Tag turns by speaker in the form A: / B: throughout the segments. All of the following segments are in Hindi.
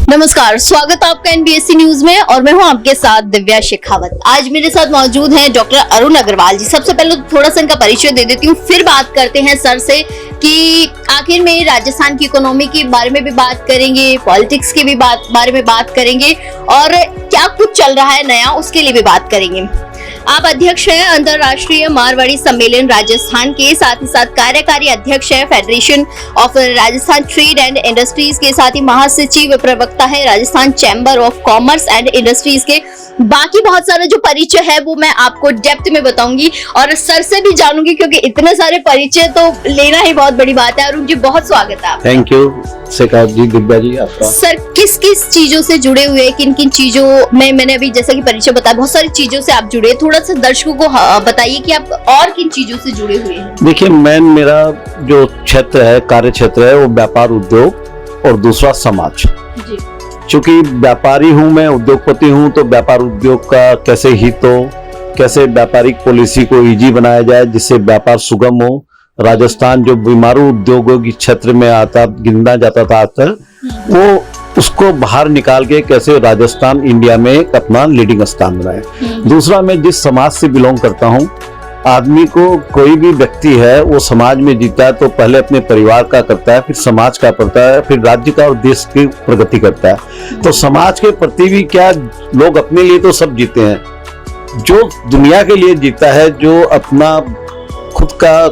A: नमस्कार, स्वागत है आपका एनबीएससी न्यूज में और मैं हूं आपके साथ दिव्या शेखावत। आज मेरे साथ मौजूद हैं डॉक्टर अरुण अग्रवाल जी। सबसे पहले थोड़ा सा इनका परिचय दे देती हूँ, फिर बात करते हैं सर से कि आखिर में राजस्थान की इकोनॉमी के बारे में भी बात करेंगे, पॉलिटिक्स के भी बारे में बात करेंगे और क्या कुछ चल रहा है नया उसके लिए भी बात करेंगे। आप अध्यक्ष हैं अंतरराष्ट्रीय मारवाड़ी सम्मेलन राजस्थान के, साथ ही साथ कार्यकारी अध्यक्ष है federation of Rajasthan trade and industries के, साथ ही महासचिव प्रवक्ता है Rajasthan chamber of commerce and industries के। बाकी बहुत सारा जो परिचय है वो मैं आपको डेप्थ में बताऊंगी और सर से भी जानूंगी, क्योंकि इतने सारे परिचय तो लेना ही बहुत बड़ी बात है। अरुण जी, बहुत स्वागत है आपका।
B: थैंक यू शेखावत जी, दिव्या जी आपका।
A: सर, किस किस चीजों से जुड़े हुए, किन किन चीजों में, मैंने अभी जैसा कि परिचय बताया, बहुत सारी चीजों से आप जुड़े, थोड़ा सा दर्शकों को बताइए कि आप और किन चीजों से जुड़े हुए हैं।
B: देखिए, मेरा जो क्षेत्र है, कार्य क्षेत्र है, वो व्यापार उद्योग और दूसरा समाज
A: जी।
B: चूंकि व्यापारी हूँ मैं, उद्योगपति हूँ, तो व्यापार उद्योग का कैसे हित हो, कैसे व्यापारिक पॉलिसी को इजी बनाया जाए जिससे व्यापार सुगम हो। राजस्थान जो बीमारू उद्योगों की क्षेत्र में गिना जाता था आज तक, वो उसको बाहर निकाल के कैसे राजस्थान इंडिया में एक अपना लीडिंग स्थान बनाए। दूसरा, मैं जिस समाज से बिलोंग करता हूँ, आदमी को, कोई भी व्यक्ति है, वो समाज में जीता है तो पहले अपने परिवार का करता है, फिर समाज का करता है, फिर राज्य का और देश की प्रगति करता है। तो समाज के प्रति भी क्या, लोग अपने लिए तो सब जीते हैं, जो दुनिया के लिए जीता है, जो अपना खुद का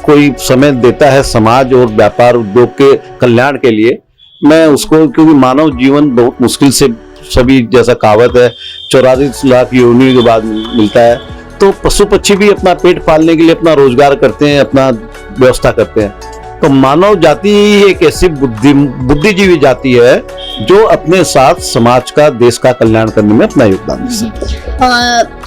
B: कोई समय देता है समाज और व्यापार उद्योग के कल्याण के लिए, मैं उसको, क्योंकि मानव जीवन बहुत मुश्किल से, सभी जैसा कहावत है 44 लाख योनियों के बाद मिलता है, तो पशु पक्षी भी अपना पेट पालने के लिए अपना रोजगार करते हैं, अपना व्यवस्था करते हैं। तो मानव जाति एक ऐसी बुद्धिजीवी जाति है जो अपने साथ समाज का, देश का कल्याण करने में अपना योगदान दे सकती है।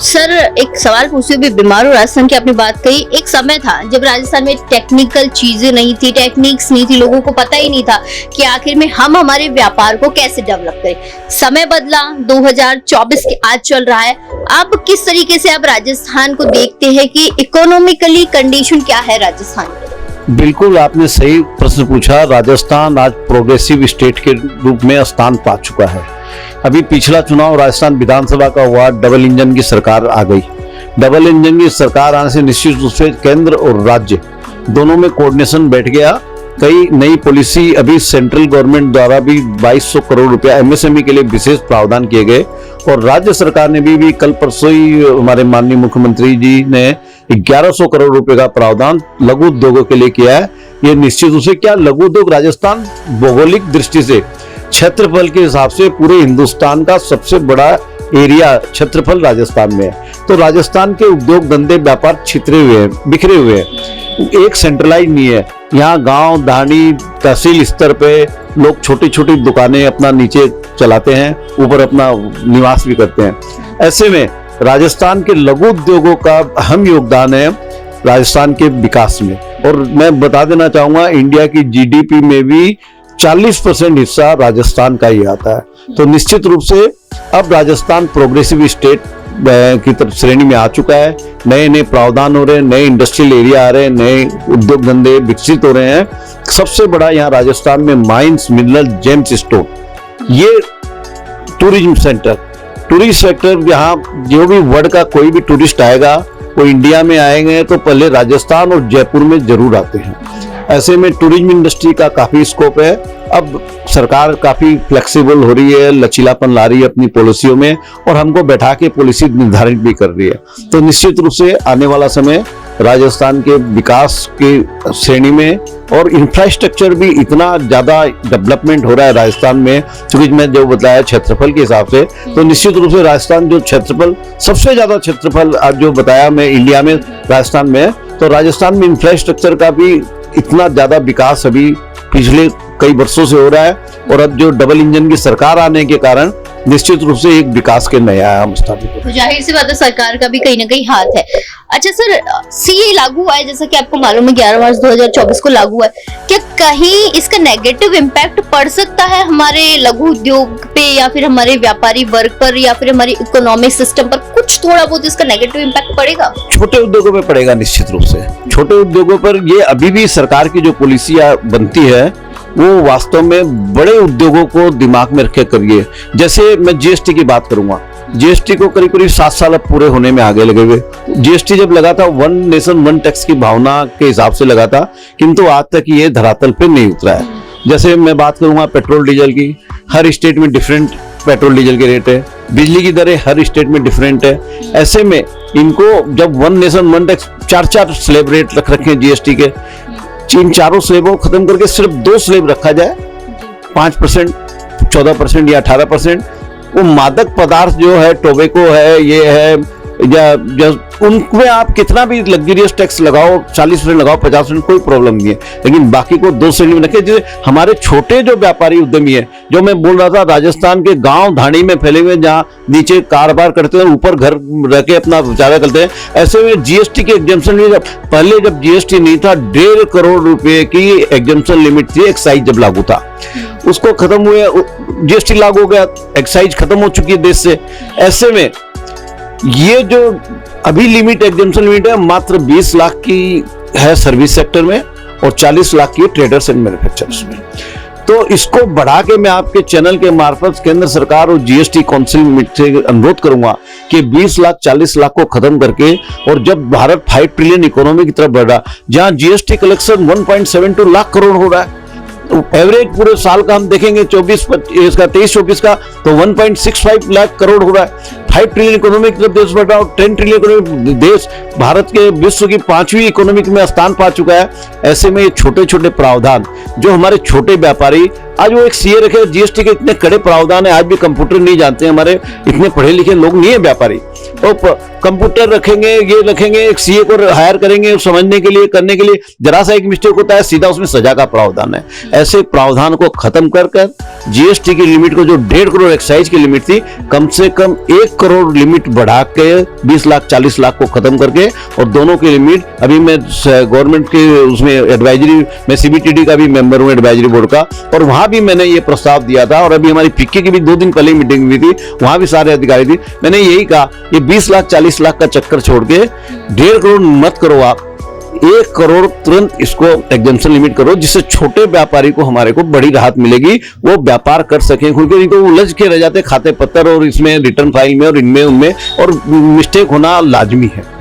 A: सर, एक सवाल पूछूं भी, बीमारू राजस्थान की आपने बात कही, एक समय था जब राजस्थान में टेक्निकल चीजें नहीं थी, टेक्निक्स नहीं थी, लोगों को पता ही नहीं था कि आखिर में हम हमारे व्यापार को कैसे डेवलप करें। समय बदला, 2024 के आज चल रहा है। अब किस तरीके से आप राजस्थान को देखते हैं कि इकोनॉमिकली कंडीशन क्या है राजस्थान की?
B: बिल्कुल, आपने सही प्रश्न पूछा। राजस्थान आज प्रोग्रेसिव स्टेट के रूप में स्थान पा चुका है। अभी पिछला चुनाव राजस्थान विधानसभा का हुआ, डबल इंजन की सरकार आ गई। डबल इंजन की सरकार आने से निश्चित रूप से केंद्र और राज्य दोनों में कोऑर्डिनेशन बैठ गया। कई नई पॉलिसी अभी सेंट्रल गवर्नमेंट द्वारा भी 2200 करोड़ रुपया एमएसएमई के लिए विशेष प्रावधान किए गए, और राज्य सरकार ने भी कल परसों ही हमारे माननीय मुख्यमंत्री जी ने 1100 करोड़ रुपए का प्रावधान लघु उद्योगों के लिए किया है। ये निश्चित रूप से क्या, लघु उद्योग राजस्थान भौगोलिक दृष्टि से, क्षेत्रफल के हिसाब से पूरे हिंदुस्तान का सबसे बड़ा एरिया क्षेत्रफल राजस्थान में है। तो राजस्थान के उद्योग धंधे व्यापार छितरे हुए हैं, बिखरे हुए हैं, एक सेंट्रलाइज नहीं है। यहाँ गांव, धानी, तहसील स्तर पे लोग छोटी छोटी दुकानें अपना नीचे चलाते हैं, ऊपर अपना निवास भी करते हैं। ऐसे में राजस्थान के लघु उद्योगों का अहम योगदान है राजस्थान के विकास में। और मैं बता देना चाहूंगा, इंडिया की जीडीपी में भी 40% हिस्सा राजस्थान का ही आता है। तो निश्चित रूप से अब राजस्थान प्रोग्रेसिव स्टेट की तरफ श्रेणी में आ चुका है। नए नए प्रावधान हो रहे हैं, नए इंडस्ट्रियल एरिया आ रहे हैं, नए उद्योग धंधे विकसित हो रहे हैं। सबसे बड़ा यहाँ राजस्थान में माइंस, मिनरल, जेम्स स्टोन, ये टूरिज्म सेंटर, टूरिस्ट सेक्टर, यहाँ जो भी वर्ल्ड का कोई भी टूरिस्ट आएगा, वो इंडिया में आएंगे तो पहले राजस्थान और जयपुर में जरूर आते हैं। ऐसे में टूरिज्म इंडस्ट्री का काफी स्कोप है। अब सरकार काफी फ्लेक्सिबल हो रही है, लचीलापन ला रही है अपनी पॉलिसियों में, और हमको बैठा के पॉलिसी निर्धारित भी कर रही है। तो निश्चित रूप से आने वाला समय राजस्थान के विकास के श्रेणी में, और इंफ्रास्ट्रक्चर भी इतना ज्यादा डेवलपमेंट हो रहा है राजस्थान में, क्योंकि मैं जो बताया क्षेत्रफल के हिसाब से, तो निश्चित रूप से राजस्थान जो क्षेत्रफल, सबसे ज्यादा क्षेत्रफल आज जो बताया मैं इंडिया में राजस्थान में, तो राजस्थान में इंफ्रास्ट्रक्चर का भी इतना ज्यादा विकास अभी पिछले कई वर्षों से हो रहा है। और अब जो डबल इंजन की सरकार आने के कारण निश्चित रूप से एक विकास के नया आयाम स्थापित हो।
A: तो जाहिर सी बात है, सरकार का भी कहीं ना कहीं हाथ है। अच्छा सर, सीए लागू हुआ है, जैसा कि आपको मालूम है 11 मार्च 2024 को लागू हुआ है। क्या कहीं इसका नेगेटिव इम्पैक्ट पड़ सकता है हमारे लघु उद्योग पे, या फिर हमारे व्यापारी वर्ग पर, या फिर हमारे इकोनॉमिक सिस्टम पर कुछ थोड़ा बहुत इसका नेगेटिव इम्पैक्ट पड़ेगा?
B: छोटे उद्योगों पे पड़ेगा निश्चित रूप से। छोटे उद्योगों पर ये अभी भी सरकार की जो पॉलिसियां बनती है वो वास्तव में बड़े उद्योगों को दिमाग में रखे करिए। जैसे मैं जीएसटी की बात करूंगा, जीएसटी को करीब करीब 7 साल अब पूरे होने में आगे लगे हुए। जीएसटी जब लगा था वन नेशन वन टैक्स की भावना के हिसाब से लगा था, किंतु आज तक ये धरातल पे नहीं उतरा है। जैसे मैं बात करूंगा पेट्रोल डीजल की, हर स्टेट में डिफरेंट पेट्रोल डीजल के रेट है, बिजली की दरें हर स्टेट में डिफरेंट है। ऐसे में इनको जब one nation one tax 4 slab rate रख रखे हैं जीएसटी के, इन चारों स्लैबों को खत्म करके सिर्फ 2 स्लैब रखा जाए, 5%, 14% या 18%, वो मादक पदार्थ जो है, टोबैको है, ये है या उनमें आप कितना भी लग्जरियस टैक्स लगाओ, 40% लगाओ, 50%, कोई प्रॉब्लम नहीं है। लेकिन बाकी को 2 श्रेणी में रखे। जैसे हमारे छोटे जो व्यापारी उद्यमी है, जो मैं बोल रहा था राजस्थान के गांव धाड़ी में फैले हुए, जहाँ नीचे कारोबार करते हैं, ऊपर घर रह के अपना गुजारा करते हैं, ऐसे में जीएसटी की एग्जम्पशन लिमिट, पहले जब जीएसटी नहीं था 1.5 करोड़ रुपए की एग्जम्पशन लिमिट थी एक्साइज जब लागू था, उसको खत्म हुए, जीएसटी लागू हो गया, एक्साइज खत्म हो चुकी है देश से। ऐसे में ये जो अभी लिमिट एग्जम्पशन लिमिट है मात्र 20 लाख की है सर्विस सेक्टर में और 40 लाख की ट्रेडर्स एंड मैन्युफैक्चरर्स में। तो इसको बढ़ा के मैं आपके चैनल के मार्फत केंद्र सरकार और जीएसटी काउंसिल से अनुरोध करूंगा कि 20 लाख 40 लाख को खत्म करके, और जब भारत 5 ट्रिलियन इकोनॉमी की तरफ बढ़ रहा, जहां जीएसटी कलेक्शन 1.72 लाख करोड़ हो रहा है, एवरेज पूरे साल का हम देखेंगे 23-24 का तो 1.65 लाख करोड़ हो रहा है। 5 ट्रिलियन इकोनॉमी की तरफ देश बढ़ रहा है और 10 ट्रिलियन इकोनॉमी देश भारत के विश्व की 5वीं इकोनॉमी में स्थान पा चुका है। ऐसे में ये छोटे छोटे प्रावधान जो हमारे छोटे व्यापारी, आज वो एक सीए रखे, जीएसटी के इतने कड़े प्रावधान है, आज भी कंप्यूटर नहीं जानते, हमारे इतने पढ़े लिखे लोग नहीं है व्यापारी, तो कंप्यूटर रखेंगे, ये रखेंगे, एक सीए को हायर करेंगे समझने के लिए, करने के लिए, जरा सा एक मिस्टेक होता है सीधा उसमें सजा का प्रावधान है। ऐसे प्रावधान को खत्म कर जीएसटी की लिमिट को जो 1.5 करोड़ एक्साइज की लिमिट थी, कम से कम 1 करोड़ लिमिट बढ़ा के 20 लाख 40 लाख को खत्म करके, और दोनों की लिमिट, अभी मैं गवर्नमेंट के उसमें एडवाइजरी, मैं सीबीटीडी का भी मेंबर हूँ एडवाइजरी बोर्ड का, और वहां भी मैंने ये प्रस्ताव दिया था, और अभी हमारी फिक्की की भी 2 दिन पहले मीटिंग हुई थी, वहां भी सारे अधिकारी थी, मैंने यही कहा कि 20 लाख 40 लाख का चक्कर छोड़ के 1.5 करोड़ मत करो आप, 1 करोड़ तुरंत इसको एग्जम्पशन लिमिट करो, जिससे छोटे व्यापारी को हमारे को बड़ी राहत मिलेगी, वो व्यापार कर सकें, क्योंकि इनको उलझ के रह जाते खाते पत्र और इसमें रिटर्न फाइल में और इनमें उनमें, और मिस्टेक होना लाजमी है।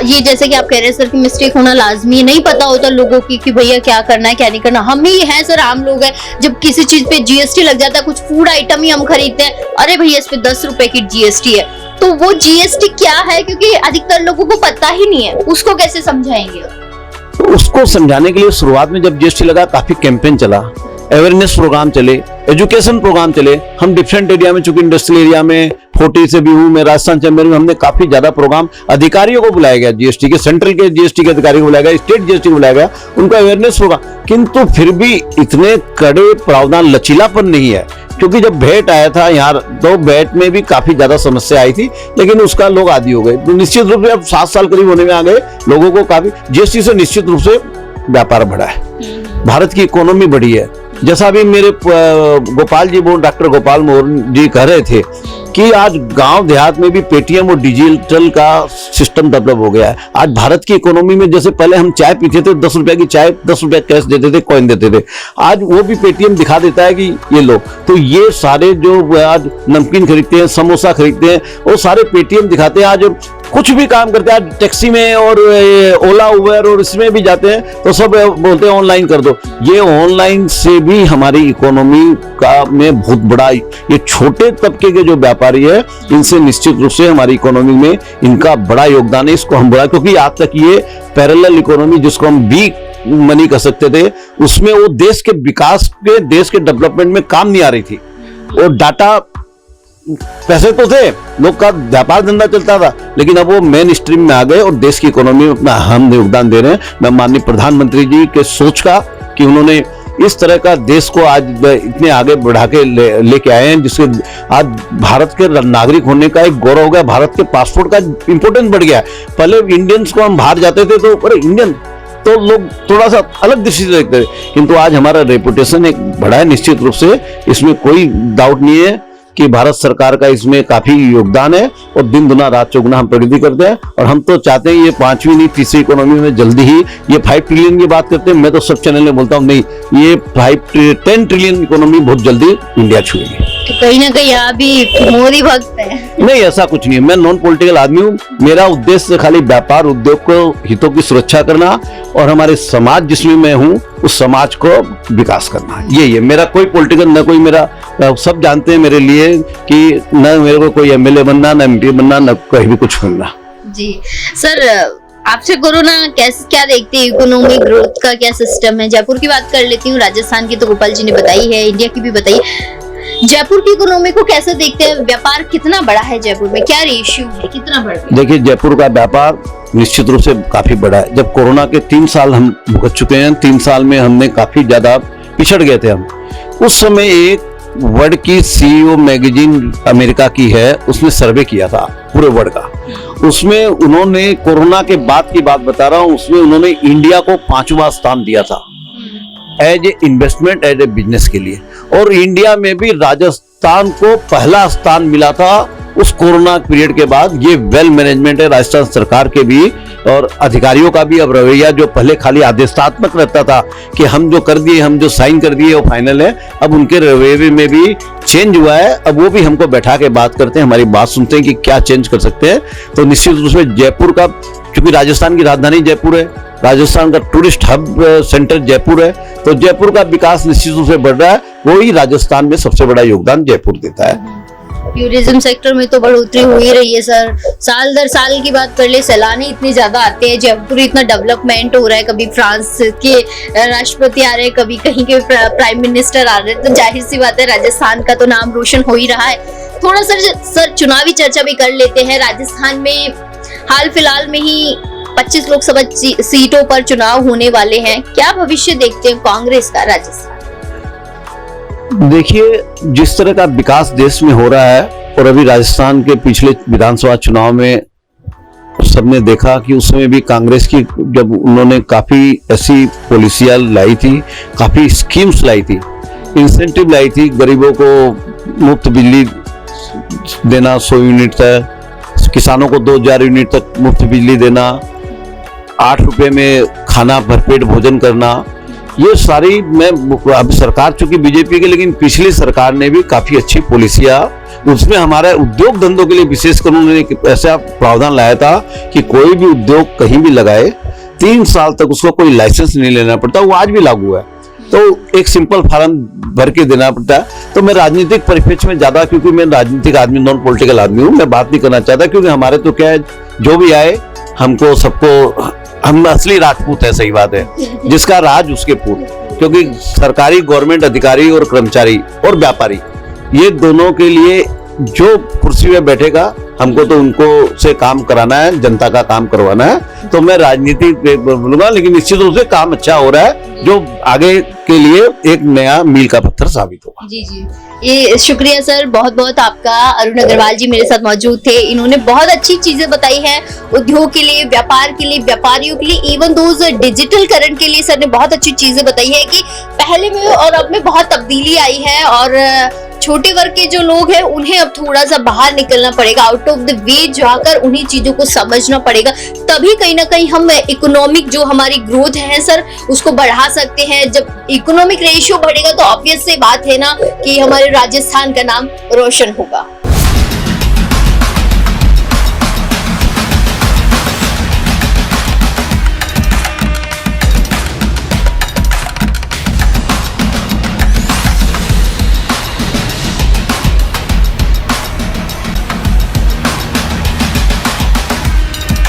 A: ये जैसे कि आप कह रहे हैं सर कि मिस्टेक होना लाजमी, नहीं पता होता लोगों की कि भैया क्या करना है क्या नहीं करना। हम ही हैं सर, आम लोग हैं, जब किसी चीज पे जीएसटी लग जाता है, कुछ फूड आइटम ही हम खरीदते हैं, अरे भैया इस पे 10 रुपए की जीएसटी है, तो वो जीएसटी क्या है, क्योंकि अधिकतर लोगों को पता ही नहीं है, उसको कैसे समझाएंगे?
B: तो उसको समझाने के लिए शुरुआत में जब जीएसटी लगा काफी कैंपेन चला, अवेयरनेस प्रोग्राम चले, एजुकेशन प्रोग्राम चले, हम डिफरेंट एरिया में, चूंकि इंडस्ट्रियल एरिया में 40 से भी हूँ मैं, राजस्थान चैम्बर में हमने काफी ज्यादा प्रोग्राम, अधिकारियों को बुलाया गया, जीएसटी के, सेंट्रल के जीएसटी के अधिकारियों को बुलाया गया, स्टेट जीएसटी को बुलाया गया, उनका अवेयरनेस प्रोग्राम, किंतु फिर भी इतने कड़े प्रावधान, लचीलापन नहीं है। क्योंकि जब भेट आया था यहाँ, तो भेट में भी काफी ज्यादा समस्या आई थी, लेकिन उसका लोग आदी हो गए, तो निश्चित रूप से अब 7 साल करीब होने में आ गए, लोगों को काफी जीएसटी से निश्चित रूप से व्यापार बढ़ा है, भारत की इकोनॉमी बढ़ी है। जैसा भी मेरे गोपाल जी बोल, डॉक्टर गोपाल मोहन जी कह रहे थे कि आज गांव देहात में भी पेटीएम और डिजिटल का सिस्टम डेवलप हो गया है। आज भारत की इकोनॉमी में, जैसे पहले हम चाय पीते थे, 10 रुपए की चाय 10 रुपए कैश देते थे, कॉइन देते थे, आज वो भी पेटीएम दिखा देता है कि ये लो। तो ये सारे जो आज नमकीन खरीदते हैं, समोसा खरीदते हैं, वो सारे पेटीएम दिखाते हैं। आज कुछ भी काम करते हैं, आज टैक्सी में और ओला उबर और इसमें भी जाते हैं, तो सब बोलते हैं ऑनलाइन कर दो। ये ऑनलाइन से भी हमारी इकोनॉमी का में बहुत बड़ा, ये छोटे तबके के जो व्यापारी है, इनसे निश्चित रूप से हमारी इकोनॉमी में इनका बड़ा योगदान है। इसको हम बड़ा, क्योंकि आज तक ये पैरेलल इकोनॉमी, जिसको हम वीक मनी कर सकते थे, उसमें वो देश के विकास के, देश के डेवलपमेंट में काम नहीं आ रही थी। और डाटा, पैसे तो थे, लोग का व्यापार धंधा चलता था, लेकिन अब वो मेन स्ट्रीम में आ गए और देश की इकोनॉमी में अपना अहम योगदान दे रहे हैं। मैं माननीय प्रधानमंत्री जी के सोच का, कि उन्होंने इस तरह का देश को आज इतने आगे बढ़ा के लेके आए हैं, जिससे आज भारत के नागरिक होने का एक गौरव हो गया, भारत के पासपोर्ट का इंपोर्टेंस बढ़ गया है। पहले इंडियंस को हम बाहर जाते थे तो अरे इंडियन, तो लोग थोड़ा सा अलग दृष्टि से देखते थे, किंतु आज हमारा रेपुटेशन एक बड़ा है, निश्चित रूप से इसमें कोई डाउट नहीं है। कि भारत सरकार का इसमें काफी योगदान है और दिन दुना रात चौगुना हम प्रगति करते हैं। और हम तो चाहते हैं ये 5वीं नहीं 3री इकोनॉमी में जल्दी ही ये 5 ट्रिलियन की बात करते हैं। मैं तो सब चैनल में बोलता हूँ नहीं, ये 10 ट्रिलियन इकोनॉमी बहुत जल्दी इंडिया छुएगी।
A: तो कहीं ना कहीं आप भी मोदी भक्त हैं।
B: नहीं, ऐसा कुछ नहीं है। मैं नॉन पॉलिटिकल आदमी हूँ। मेरा उद्देश्य खाली व्यापार उद्योग को हितों की सुरक्षा करना और हमारे समाज जिसमें मैं हूँ उस समाज को विकास करना, यही है मेरा। कोई पॉलिटिकल न कोई मेरा, सब जानते हैं मेरे लिए कि न मेरे को कोई एमएलए बनना, न एमपी बनना, न कहीं भी कुछ बनना।
A: जी सर, आपसे कोरोना कैसे क्या देखते हैं, इकोनॉमिक ग्रोथ का क्या सिस्टम है? जयपुर की बात कर लेती हूँ, राजस्थान की तो गोपाल जी ने बताई है, इंडिया की भी बताई। जयपुर की इकोनॉमी को कैसे देखते हैं? व्यापार कितना बड़ा है जयपुर में, क्या रेशियो है, कितना बड़ा है?
B: देखिए, जयपुर का व्यापार निश्चित रूप से काफी बड़ा है। जब कोरोना के 3 साल हम भुगत चुके हैं, 3 साल में हमने काफी ज्यादा पिछड़ गए थे हम। उस समय एक वर्ल्ड की CEO मैगजीन अमेरिका की है, उसने सर्वे किया था पूरे वर्ल्ड का। उसमें उन्होंने कोरोना के बाद की बात बता रहा हूँ, उसमें उन्होंने इंडिया को 5वां स्थान दिया था as a investment, as a business के लिए। और इंडिया में भी राजस्थान को पहला स्थान मिला था उस कोरोना पीरियड के बाद। ये वेल मैनेजमेंट है राजस्थान सरकार के भी और अधिकारियों का भी। अब रवैया जो पहले खाली आदेशात्मक रहता था कि हम जो कर दिए, हम जो साइन कर दिए वो फाइनल है, अब उनके रवैये में भी चेंज हुआ है। अब वो भी हमको बैठा के बात करते हैं, हमारी बात सुनते हैं कि क्या चेंज कर सकते हैं। तो निश्चित रूप से जयपुर का, क्योंकि राजस्थान की राजधानी जयपुर है, राजस्थान का टूरिस्ट हब सेंटर जयपुर है, तो जयपुर का विकास निश्चित रूप से बढ़ रहा है। वही राजस्थान में सबसे बड़ा योगदान जयपुर देता है।
A: टूरिज्म सेक्टर में तो बढ़ोतरी हो ही रही है सर, साल दर साल की बात कर ले, सैलानी इतने ज्यादा आते हैं, जयपुर इतना डेवलपमेंट हो रहा है, कभी फ्रांस के राष्ट्रपति आ रहे हैं, कभी कहीं के प्राइम मिनिस्टर आ रहे हैं, तो जाहिर सी बात है राजस्थान का तो नाम रोशन हो ही रहा है। थोड़ा सर चुनावी चर्चा भी कर लेते हैं। राजस्थान में हाल फिलहाल में ही 25 लोकसभा सीटों पर चुनाव होने वाले हैं, क्या भविष्य देखते हैं कांग्रेस का राजस्थान?
B: देखिए, जिस तरह का विकास देश में हो रहा है और अभी राजस्थान के पिछले विधानसभा चुनाव में सबने देखा कि उसमें भी कांग्रेस की, जब उन्होंने काफी ऐसी पॉलिसियां लाई थी, काफी स्कीम्स लाई थी, इंसेंटिव लाई थी, गरीबों को मुफ्त बिजली देना 100 यूनिट तक, किसानों को 2000 यूनिट तक मुफ्त बिजली देना, 8 रुपए में खाना भरपेट भोजन करना, ये सारी, मैं अब सरकार चूंकि बीजेपी की, लेकिन पिछली सरकार ने भी काफी अच्छी पॉलिसियां, उसमें हमारे उद्योग धंधों के लिए विशेषकर उन्होंने ऐसा प्रावधान लाया था कि कोई भी उद्योग कहीं भी लगाए 3 साल तक उसको कोई लाइसेंस नहीं लेना पड़ता। वो आज भी लागू है, तो एक सिंपल फॉर्म भर के देना पड़ता है। तो मैं राजनीतिक परिप्रेक्ष्य में ज्यादा, क्योंकि मैं राजनीतिक आदमी, नॉन पॉलिटिकल आदमी हूँ, मैं बात नहीं करना चाहता, क्योंकि हमारे तो क्या है, जो भी आए हमको सबको, हम असली राजपूत है, सही बात है, जिसका राज उसके पूत। क्योंकि सरकारी गवर्नमेंट अधिकारी और कर्मचारी और व्यापारी, ये दोनों के लिए जो कुर्सी में बैठेगा, हमको तो उनको से काम कराना है, जनता का काम करवाना है। तो मैं राजनीति बोलूंगा, लेकिन निश्चित रूप से काम अच्छा हो रहा है, जो आगे के लिए एक नया मील का पत्थर साबित होगा।
A: जी जी, ये शुक्रिया सर, बहुत बहुत आपका। अरुण अग्रवाल जी मेरे साथ मौजूद थे, इन्होंने बहुत अच्छी चीजें बताई हैं उद्योग के लिए, व्यापार के लिए, व्यापारियों के लिए, इवन दोज डिजिटल करण के लिए। सर ने बहुत अच्छी चीजें बताई है कि पहले में और अब में बहुत तब्दीली आई है और छोटे वर्ग के जो लोग हैं उन्हें अब थोड़ा सा बाहर निकलना पड़ेगा, आउट ऑफ द वे जाकर उन्हीं चीजों को समझना पड़ेगा, तभी कहीं ना कहीं हम इकोनॉमिक जो हमारी ग्रोथ है सर उसको बढ़ा सकते हैं। जब इकोनॉमिक रेशियो बढ़ेगा तो ऑब्वियस सी बात है ना कि हमारे राजस्थान का नाम रोशन होगा।